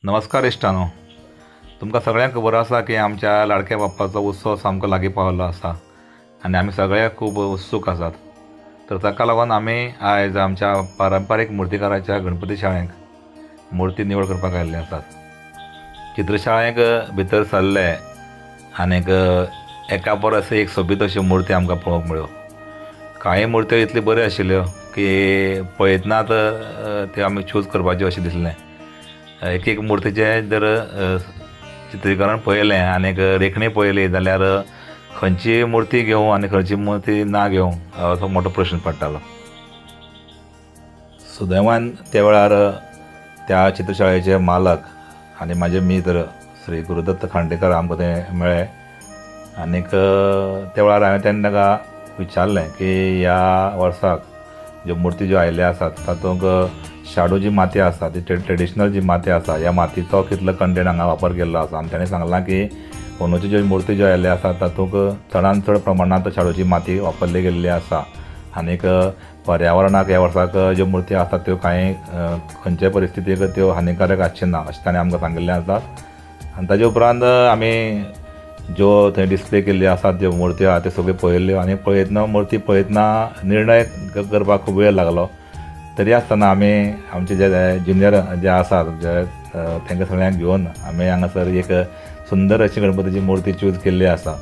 नमस्कार इश्टानो. तुमकां सगळ्यांक खबर आसा की आमच्या लाडक्या बाप्पाचो उत्सव सामको लागीं पावलो आसा आनी आमी सगळे खूब उत्सूक आसात. तर ताका लागून आमी आयज आमच्या पारंपारीक मुर्तीकाराच्या गणपती शाळेंत मुर्ती निवड करपाक आयिल्ले आसात. चित्रशाळेक भितर सरले आनीक एका परस एक सोबीत अश्यो मुर्ती आमकां पळोवंक मेळ्ळ्यो. कांय मुर्त्यो इतल्यो बऱ्यो आशिल्ल्यो की पळयतनाच त्यो आमी चूज करपाच्यो अशें दिसलें. एक एक मुर्तीचें जर चित्रीकरण पळयलें आनीक रेखणी पळयली जाल्यार खंयची मुर्ती घेवं आनी खंयची मुर्ती ना घेवं असो मोठो प्रश्न पडटालो. सुदैवान त्या वेळार त्या चित्रशाळेचे मालक आनी म्हाजे मित्र श्री गुरुदत्त खांडेकर आमकां ते मेळ्ळे आनीक त्या वेळार हांवें तांकां विचारलें की ह्या वर्साक ज्यो मुर्ती ज्यो आयिल्ल्यो आसात तातूंत शाडू जी माती आसा ती ट्रेडिशनल जी माती आसा ह्या मातीचो कितलो कंटेंट हांगा वापर केल्लो आसा. आनी ताणें सांगलां की अंदूच्यो ज्यो मुर्ती ज्यो आयिल्ल्यो आसात तातूंत चडांत चड प्रमाणांत शाडूची माती वापरली गेल्ली आसा. आनीक पर्यावरणाक ह्या वर्साक ज्यो मुर्ती आसात त्यो कांय खंयच्याय परिस्थितीक त्यो हानिकारक आसची ना अशें ताणें आमकां सांगिल्लें आसा. आनी ताजे उपरांत आमी ज्यो थंय डिस्प्ले केल्ल्यो आसात ज्यो मुर्त्यो आहा त्यो सगळ्यो पळयल्ल्यो आनी मुर्ती पळयतना निर्णय करपाक खूब वेळ लागलो. तरी आसतना आमी आमचे जे ज्युनियर जे आसात जे तांकां सगळ्यांक घेवन आमी हांगासर एक सुंदर अशी गणपतीची मुर्ती चूज केल्ली आसा.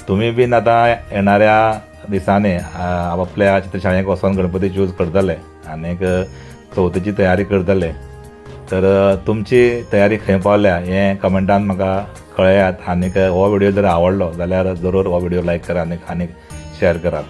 तुमी बीन आतां येणाऱ्या दिसांनी आपल्या चित्रशाळेक वचोन गणपती चूज करतले आनीक चवथीची तयारी करतले तर तुमची तयारी खंय पावल्या हें कमेंटान म्हाका कळयात. आनीक हो व्हिडिओ जर आवडलो जाल्यार जरूर हो व्हिडिओ लायक करा आनीक शेअर करात.